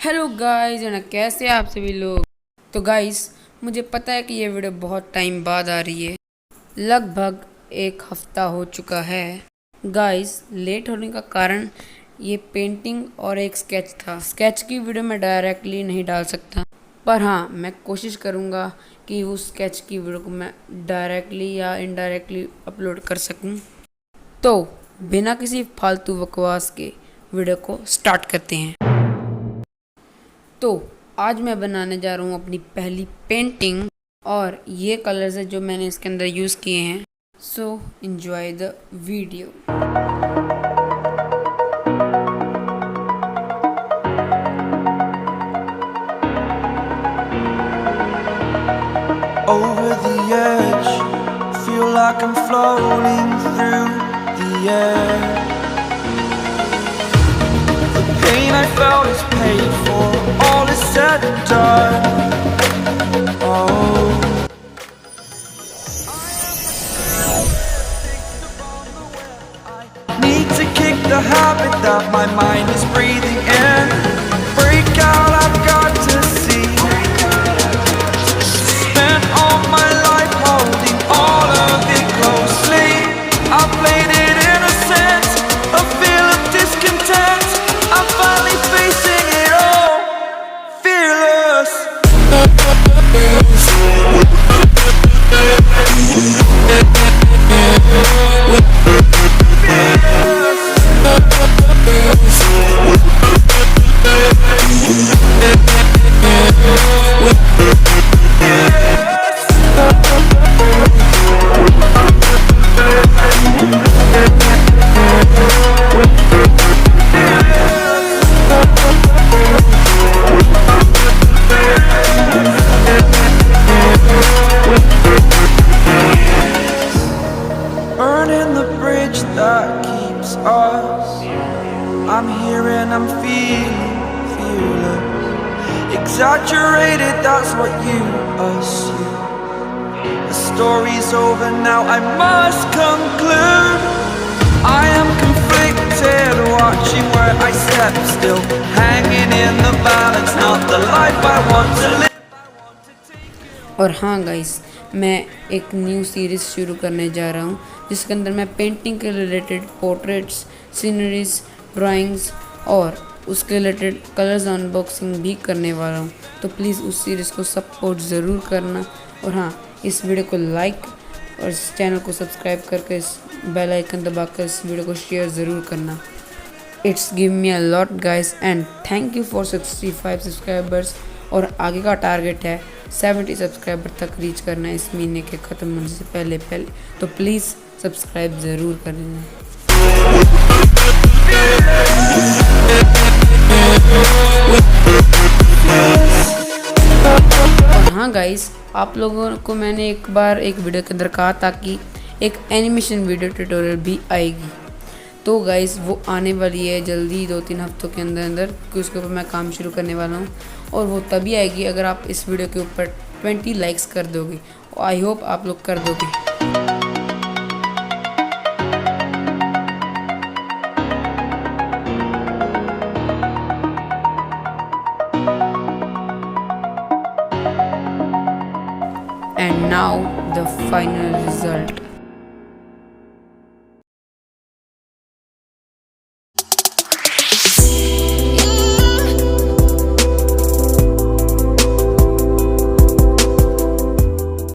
Hello guys and कैसे हैं आप सभी लोग। तो गाइस मुझे पता है कि ये वीडियो बहुत टाइम बाद आ रही है, लगभग एक हफ्ता हो चुका है। गाइस लेट होने का कारण ये पेंटिंग और एक स्केच था। स्केच की वीडियो मैं डायरेक्टली नहीं डाल सकता, पर हाँ मैं कोशिश करूँगा कि उस स्केच की वीडियो को मैं डायरेक्टली या इनडायरेक्टली अपलोड कर सकूँ। तो बिना किसी फालतू बकवास के वीडियो को स्टार्ट करते हैं। तो आज मैं बनाने जा रहा हूँ अपनी पहली पेंटिंग और ये कलर्स है जो मैंने इसके अंदर यूज़ किए हैं। So enjoy the video. Over the edge, feel like I'm floating through the air. The pain I felt is paid for, all is said and done. Oh, need to kick the habit that my mind is breathing in. Break out, I've got to see. Spent all my life holding all of it closely. I played it innocent, a feel of discontent. I'm finally facing it all, fearless. Burning the bridge that keeps us. I'm here and I'm feeling fearless. Exaggerated, that's what you assume. The story's over now, I must conclude. I am conflicted, watching where I step still, hanging in the balance, not the life I want to live. और हाँ guys, मैं एक new series शुरू करने जा रहा हूँ जिसके अंदर मैं पेंटिंग के रिलेटेड पोर्ट्रेट्स, सीनरीज, ड्राइंग्स और उसके रिलेटेड कलर्स अनबॉक्सिंग भी करने वाला हूँ। तो प्लीज़ उस सीरीज़ को सपोर्ट ज़रूर करना। और हाँ, इस वीडियो को लाइक और इस चैनल को सब्सक्राइब करके इस बेल आइकन दबाकर इस वीडियो को शेयर ज़रूर करना। It's give me a lot guys and thank you for 65 subscribers. और आगे का टारगेट है 70 सब्सक्राइबर तक रीच करना है इस महीने के ख़त्म होने से पहले। तो प्लीज़ सब्सक्राइब ज़रूर कर लेना। और हाँ गाइस, आप लोगों को मैंने एक बार एक वीडियो के अंदर कहा था कि एक एनिमेशन वीडियो ट्यूटोरियल भी आएगी। तो गाइस वो आने वाली है जल्दी, 2-3 हफ्तों के अंदर अंदर, कि उसके ऊपर मैं काम शुरू करने वाला हूँ। और वो तभी आएगी अगर आप इस वीडियो के ऊपर 20 लाइक्स कर दोगे। आई होप आप लोग कर दोगे। And now the final result.